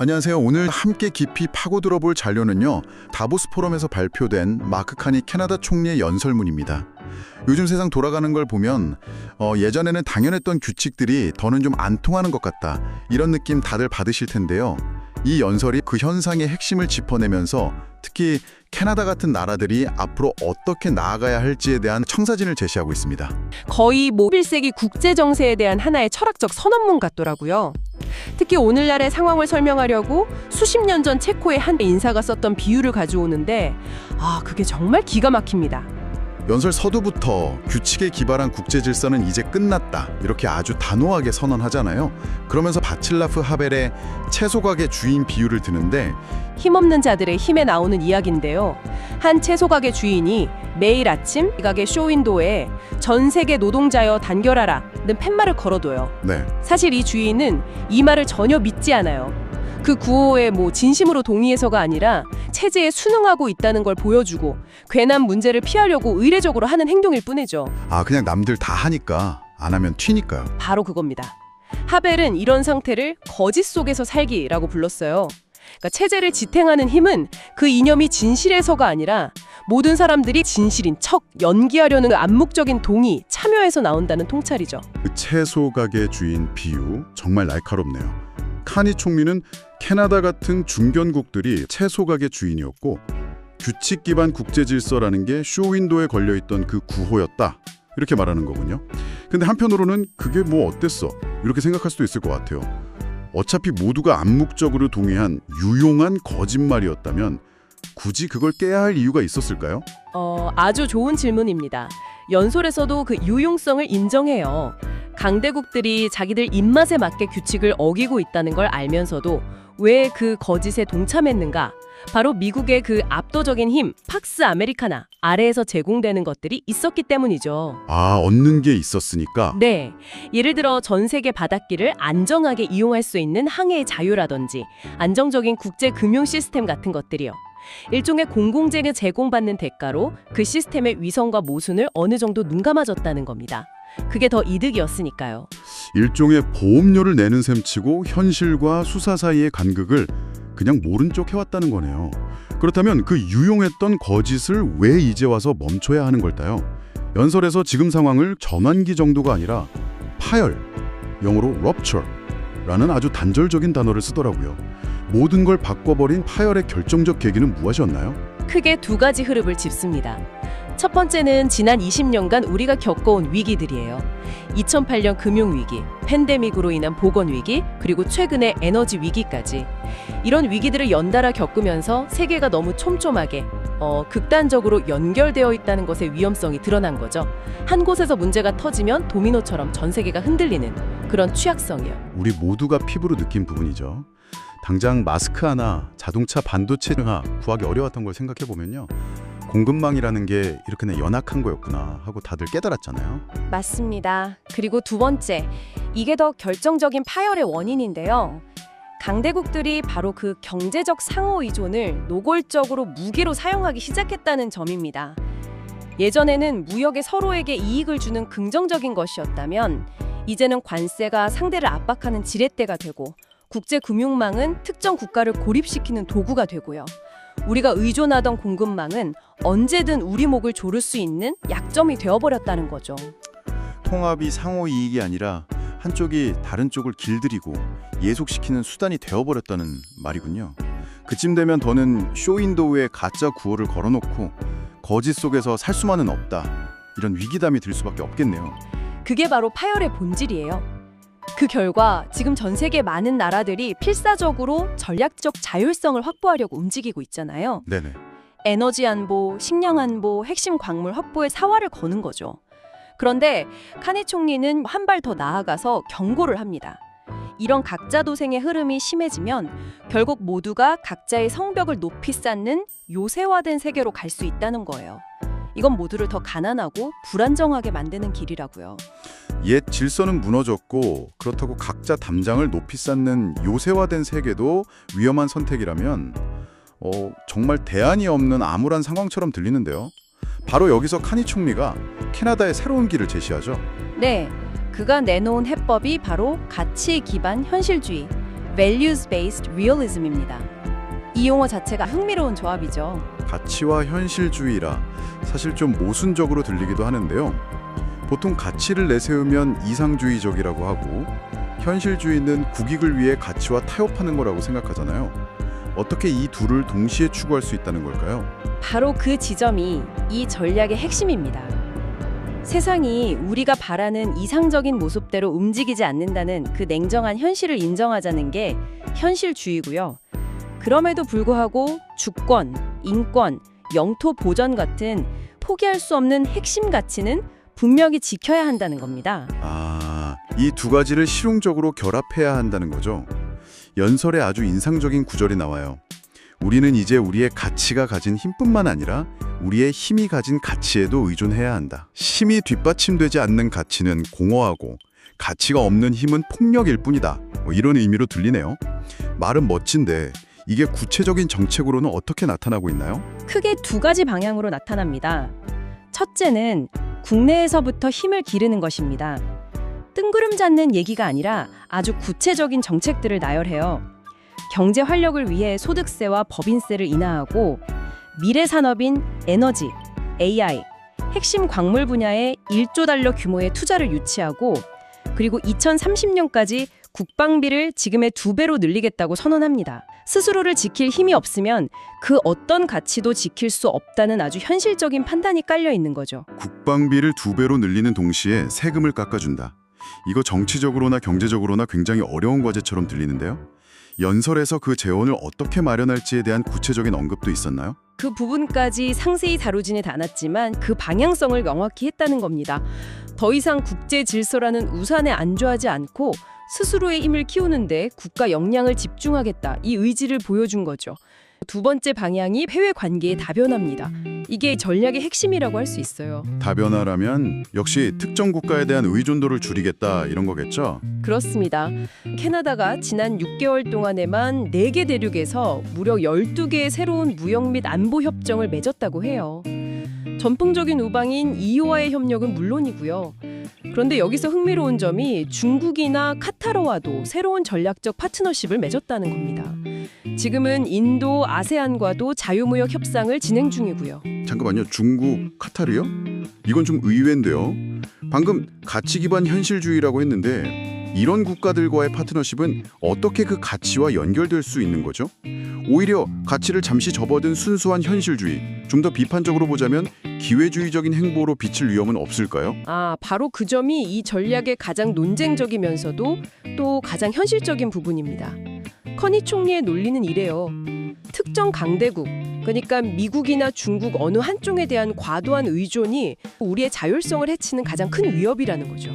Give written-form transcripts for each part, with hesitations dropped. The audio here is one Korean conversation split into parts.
안녕하세요. 오늘 함께 깊이 파고들어 볼 자료는요. 다보스 포럼에서 발표된 마크 카니 캐나다 총리의 연설문입니다. 요즘 세상 돌아가는 걸 보면 예전에는 당연했던 규칙들이 더는 좀 안 통하는 것 같다. 이런 느낌 다들 받으실 텐데요. 이 연설이 그 현상의 핵심을 짚어내면서 특히 캐나다 같은 나라들이 앞으로 어떻게 나아가야 할지에 대한 청사진을 제시하고 있습니다. 거의 21세기 국제 정세에 대한 하나의 철학적 선언문 같더라고요. 특히 오늘날의 상황을 설명하려고 수십 년 전 체코의 한 인사가 썼던 비유를 가져오는데 그게 정말 기가 막힙니다. 연설 서두부터 규칙에 기반한 국제 질서는 이제 끝났다. 이렇게 아주 단호하게 선언하잖아요. 그러면서 바칠라프 하벨의 채소 가게 주인 비유를 드는데 힘없는 자들의 힘에 나오는 이야기인데요. 한 채소 가게 주인이 매일 아침 이 가게 쇼윈도에 전 세계 노동자여 단결하라는 팻말을 걸어둬요. 네. 사실 이 주인은 이 말을 전혀 믿지 않아요. 그 구호에 진심으로 동의해서가 아니라 체제에 순응하고 있다는 걸 보여주고 괜한 문제를 피하려고 의례적으로 하는 행동일 뿐이죠. 그냥 남들 다 하니까 안 하면 튀니까요. 바로 그겁니다. 하벨은 이런 상태를 거짓 속에서 살기라고 불렀어요. 그러니까 체제를 지탱하는 힘은 그 이념이 진실에서가 아니라 모든 사람들이 진실인 척 연기하려는 그 암묵적인 동의, 참여에서 나온다는 통찰이죠. 그 채소 가게 주인 비유 정말 날카롭네요. 카니 총리는 캐나다 같은 중견국들이 채소 가게 주인이었고 규칙 기반 국제 질서라는 게 쇼윈도에 걸려있던 그 구호였다. 이렇게 말하는 거군요. 근데 한편으로는 그게 어땠어? 이렇게 생각할 수도 있을 것 같아요. 어차피 모두가 암묵적으로 동의한 유용한 거짓말이었다면 굳이 그걸 깨야 할 이유가 있었을까요? 아주 좋은 질문입니다. 연설에서도 그 유용성을 인정해요. 강대국들이 자기들 입맛에 맞게 규칙을 어기고 있다는 걸 알면서도 왜 그 거짓에 동참했는가? 바로 미국의 그 압도적인 힘, 팍스 아메리카나 아래에서 제공되는 것들이 있었기 때문이죠. 얻는 게 있었으니까? 네. 예를 들어 전 세계 바닷길을 안정하게 이용할 수 있는 항해의 자유라든지 안정적인 국제 금융 시스템 같은 것들이요. 일종의 공공재를 제공받는 대가로 그 시스템의 위선과 모순을 어느 정도 눈감아줬다는 겁니다. 그게 더 이득이었으니까요. 일종의 보험료를 내는 셈치고 현실과 수사 사이의 간극을 그냥 모른 척 해왔다는 거네요. 그렇다면 그 유용했던 거짓을 왜 이제 와서 멈춰야 하는 걸까요? 연설에서 지금 상황을 전환기 정도가 아니라 파열, 영어로 rupture라는 아주 단절적인 단어를 쓰더라고요. 모든 걸 바꿔버린 파열의 결정적 계기는 무엇이었나요? 크게 두 가지 흐름을 짚습니다. 첫 번째는 지난 20년간 우리가 겪어온 위기들이에요. 2008년 금융위기, 팬데믹으로 인한 보건위기, 그리고 최근의 에너지 위기까지. 이런 위기들을 연달아 겪으면서 세계가 너무 촘촘하게, 극단적으로 연결되어 있다는 것의 위험성이 드러난 거죠. 한 곳에서 문제가 터지면 도미노처럼 전 세계가 흔들리는 그런 취약성이요. 우리 모두가 피부로 느낀 부분이죠. 당장 마스크 하나, 자동차 반도체 하나 구하기 어려웠던 걸 생각해보면요. 공급망이라는 게 이렇게 연약한 거였구나 하고 다들 깨달았잖아요. 맞습니다. 그리고 두 번째, 이게 더 결정적인 파열의 원인인데요. 강대국들이 바로 그 경제적 상호 의존을 노골적으로 무기로 사용하기 시작했다는 점입니다. 예전에는 무역에 서로에게 이익을 주는 긍정적인 것이었다면 이제는 관세가 상대를 압박하는 지렛대가 되고 국제금융망은 특정 국가를 고립시키는 도구가 되고요. 우리가 의존하던 공급망은 언제든 우리 목을 조를 수 있는 약점이 되어버렸다는 거죠. 통합이 상호 이익이 아니라 한쪽이 다른 쪽을 길들이고 예속시키는 수단이 되어버렸다는 말이군요. 그쯤 되면 더는 쇼윈도우에 가짜 구호를 걸어놓고 거짓 속에서 살 수만은 없다. 이런 위기감이 들 수밖에 없겠네요. 그게 바로 파열의 본질이에요. 그 결과 지금 전 세계 많은 나라들이 필사적으로 전략적 자율성을 확보하려고 움직이고 있잖아요. 네네. 에너지 안보, 식량 안보, 핵심 광물 확보에 사활을 거는 거죠. 그런데 카니 총리는 한 발 더 나아가서 경고를 합니다. 이런 각자 도생의 흐름이 심해지면 결국 모두가 각자의 성벽을 높이 쌓는 요새화된 세계로 갈 수 있다는 거예요. 이건 모두를 더 가난하고 불안정하게 만드는 길이라고요. 옛 질서는 무너졌고 그렇다고 각자 담장을 높이 쌓는 요새화된 세계도 위험한 선택이라면 정말 대안이 없는 암울한 상황처럼 들리는데요. 바로 여기서 카니 총리가 캐나다의 새로운 길을 제시하죠. 네, 그가 내놓은 해법이 바로 가치 기반 현실주의, values-based realism입니다. 이 용어 자체가 흥미로운 조합이죠. 가치와 현실주의라 사실 좀 모순적으로 들리기도 하는데요. 보통 가치를 내세우면 이상주의적이라고 하고 현실주의는 국익을 위해 가치와 타협하는 거라고 생각하잖아요. 어떻게 이 둘을 동시에 추구할 수 있다는 걸까요? 바로 그 지점이 이 전략의 핵심입니다. 세상이 우리가 바라는 이상적인 모습대로 움직이지 않는다는 그 냉정한 현실을 인정하자는 게 현실주의고요. 그럼에도 불구하고 주권, 인권, 영토 보전 같은 포기할 수 없는 핵심 가치는 분명히 지켜야 한다는 겁니다. 이 두 가지를 실용적으로 결합해야 한다는 거죠. 연설에 아주 인상적인 구절이 나와요. 우리는 이제 우리의 가치가 가진 힘뿐만 아니라 우리의 힘이 가진 가치에도 의존해야 한다. 힘이 뒷받침되지 않는 가치는 공허하고 가치가 없는 힘은 폭력일 뿐이다. 이런 의미로 들리네요. 말은 멋진데 이게 구체적인 정책으로는 어떻게 나타나고 있나요? 크게 두 가지 방향으로 나타납니다. 첫째는 국내에서부터 힘을 기르는 것입니다. 뜬구름 잡는 얘기가 아니라 아주 구체적인 정책들을 나열해요. 경제 활력을 위해 소득세와 법인세를 인하하고 미래 산업인 에너지, AI, 핵심 광물 분야에 1조 달러 규모의 투자를 유치하고 그리고 2030년까지 국방비를 지금의 2배로 늘리겠다고 선언합니다. 스스로를 지킬 힘이 없으면 그 어떤 가치도 지킬 수 없다는 아주 현실적인 판단이 깔려 있는 거죠. 국방비를 2배로 늘리는 동시에 세금을 깎아준다. 이거 정치적으로나 경제적으로나 굉장히 어려운 과제처럼 들리는데요. 연설에서 그 재원을 어떻게 마련할지에 대한 구체적인 언급도 있었나요? 그 부분까지 상세히 다루지는 않았지만 그 방향성을 명확히 했다는 겁니다. 더 이상 국제 질서라는 우산에 안주하지 않고 스스로의 힘을 키우는데 국가 역량을 집중하겠다. 이 의지를 보여준 거죠. 두 번째 방향이 해외 관계의 다변화입니다. 이게 전략의 핵심이라고 할 수 있어요. 다변화라면 역시 특정 국가에 대한 의존도를 줄이겠다 이런 거겠죠? 그렇습니다. 캐나다가 지난 6개월 동안에만 4개 대륙에서 무려 12개의 새로운 무역 및 안보 협정을 맺었다고 해요. 전통적인 우방인 EU와의 협력은 물론이고요. 그런데 여기서 흥미로운 점이 중국이나 카타르와도 새로운 전략적 파트너십을 맺었다는 겁니다. 지금은 인도, 아세안과도 자유무역 협상을 진행 중이고요. 잠깐만요. 중국, 카타르요? 이건 좀 의외인데요. 방금 가치 기반 현실주의라고 했는데 이런 국가들과의 파트너십은 어떻게 그 가치와 연결될 수 있는 거죠? 오히려 가치를 잠시 접어든 순수한 현실주의, 좀 더 비판적으로 보자면 기회주의적인 행보로 비칠 위험은 없을까요? 바로 그 점이 이 전략의 가장 논쟁적이면서도 또 가장 현실적인 부분입니다. 커니 총리의 논리는 이래요. 특정 강대국, 그러니까 미국이나 중국 어느 한쪽에 대한 과도한 의존이 우리의 자율성을 해치는 가장 큰 위협이라는 거죠.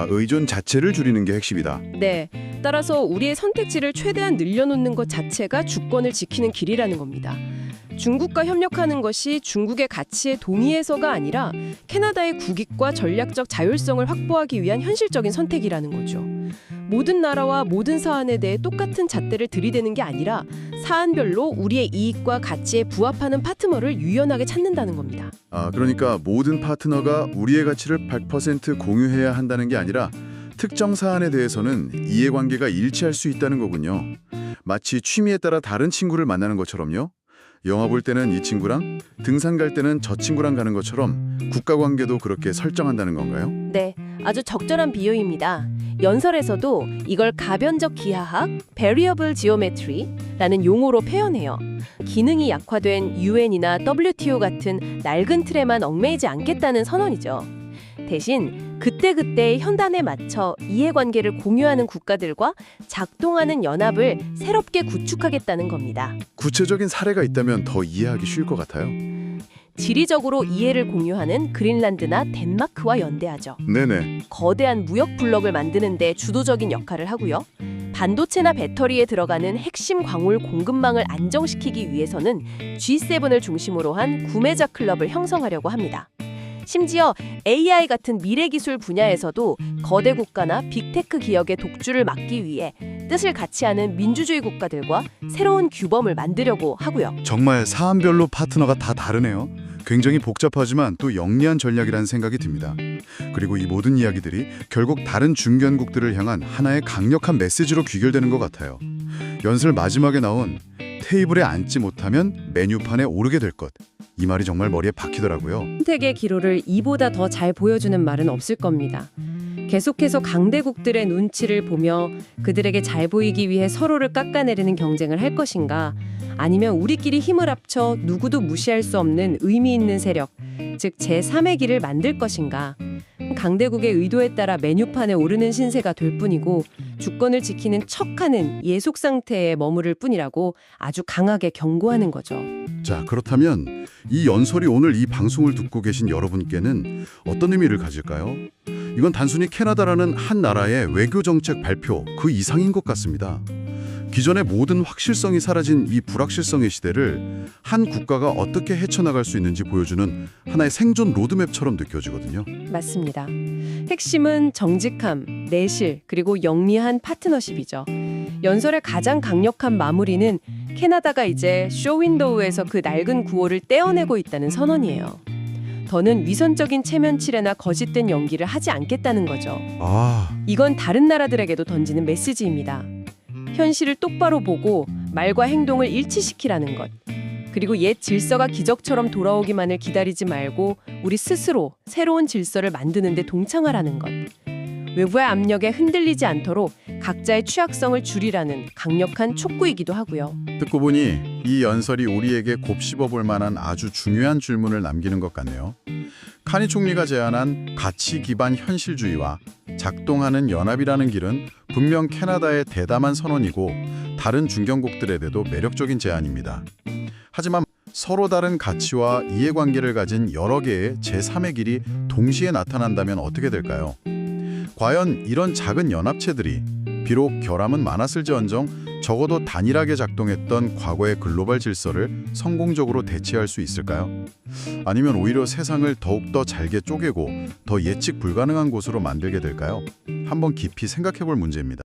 의존 자체를 줄이는 게 핵심이다. 네, 따라서 우리의 선택지를 최대한 늘려놓는 것 자체가 주권을 지키는 길이라는 겁니다. 중국과 협력하는 것이 중국의 가치에 동의해서가 아니라 캐나다의 국익과 전략적 자율성을 확보하기 위한 현실적인 선택이라는 거죠. 모든 나라와 모든 사안에 대해 똑같은 잣대를 들이대는 게 아니라 사안별로 우리의 이익과 가치에 부합하는 파트너를 유연하게 찾는다는 겁니다. 그러니까 모든 파트너가 우리의 가치를 100% 공유해야 한다는 게 아니라 특정 사안에 대해서는 이해관계가 일치할 수 있다는 거군요. 마치 취미에 따라 다른 친구를 만나는 것처럼요. 영화 볼 때는 이 친구랑, 등산 갈 때는 저 친구랑 가는 것처럼 국가관계도 그렇게 설정한다는 건가요? 네, 아주 적절한 비유입니다. 연설에서도 이걸 가변적 기하학, variable geometry라는 용어로 표현해요. 기능이 약화된 UN이나 WTO 같은 낡은 틀에만 얽매이지 않겠다는 선언이죠. 대신 그때그때의 현단에 맞춰 이해관계를 공유하는 국가들과 작동하는 연합을 새롭게 구축하겠다는 겁니다. 구체적인 사례가 있다면 더 이해하기 쉬울 것 같아요. 지리적으로 이해를 공유하는 그린란드나 덴마크와 연대하죠. 네네. 거대한 무역 블록을 만드는 데 주도적인 역할을 하고요. 반도체나 배터리에 들어가는 핵심 광물 공급망을 안정시키기 위해서는 G7을 중심으로 한 구매자 클럽을 형성하려고 합니다. 심지어 AI 같은 미래기술 분야에서도 거대 국가나 빅테크 기업의 독주를 막기 위해 뜻을 같이 하는 민주주의 국가들과 새로운 규범을 만들려고 하고요. 정말 사안별로 파트너가 다 다르네요. 굉장히 복잡하지만 또 영리한 전략이라는 생각이 듭니다. 그리고 이 모든 이야기들이 결국 다른 중견국들을 향한 하나의 강력한 메시지로 귀결되는 것 같아요. 연설 마지막에 나온 테이블에 앉지 못하면 메뉴판에 오르게 될 것. 이 말이 정말 머리에 박히더라고요. 선택의 기로를 이보다 더 잘 보여주는 말은 없을 겁니다. 계속해서 강대국들의 눈치를 보며 그들에게 잘 보이기 위해 서로를 깎아내리는 경쟁을 할 것인가, 아니면 우리끼리 힘을 합쳐 누구도 무시할 수 없는 의미 있는 세력, 즉 제3의 길을 만들 것인가. 강대국의 의도에 따라 메뉴판에 오르는 신세가 될 뿐이고 주권을 지키는 척하는 예속 상태에 머무를 뿐이라고 아주 강하게 경고하는 거죠. 자, 그렇다면 이 연설이 오늘 이 방송을 듣고 계신 여러분께는 어떤 의미를 가질까요? 이건 단순히 캐나다라는 한 나라의 외교 정책 발표 그 이상인 것 같습니다. 기존의 모든 확실성이 사라진 이 불확실성의 시대를 한 국가가 어떻게 헤쳐나갈 수 있는지 보여주는 하나의 생존 로드맵처럼 느껴지거든요. 맞습니다. 핵심은 정직함, 내실, 그리고 영리한 파트너십이죠. 연설의 가장 강력한 마무리는 캐나다가 이제 쇼윈도우에서 그 낡은 구호를 떼어내고 있다는 선언이에요. 더는 위선적인 체면 칠해나 거짓된 연기를 하지 않겠다는 거죠. 이건 다른 나라들에게도 던지는 메시지입니다. 현실을 똑바로 보고 말과 행동을 일치시키라는 것. 그리고 옛 질서가 기적처럼 돌아오기만을 기다리지 말고 우리 스스로 새로운 질서를 만드는 데 동참하라는 것. 외부의 압력에 흔들리지 않도록 각자의 취약성을 줄이라는 강력한 촉구이기도 하고요. 듣고 보니 이 연설이 우리에게 곱씹어 볼 만한 아주 중요한 질문을 남기는 것 같네요. 카니 총리가 제안한 가치 기반 현실주의와 작동하는 연합이라는 길은 분명 캐나다의 대담한 선언이고 다른 중견국들에게도 매력적인 제안입니다. 하지만 서로 다른 가치와 이해관계를 가진 여러 개의 제3의 길이 동시에 나타난다면 어떻게 될까요? 과연 이런 작은 연합체들이 비록 결함은 많았을지언정 적어도 단일하게 작동했던 과거의 글로벌 질서를 성공적으로 대체할 수 있을까요? 아니면 오히려 세상을 더욱더 잘게 쪼개고 더 예측 불가능한 곳으로 만들게 될까요? 한번 깊이 생각해 볼 문제입니다.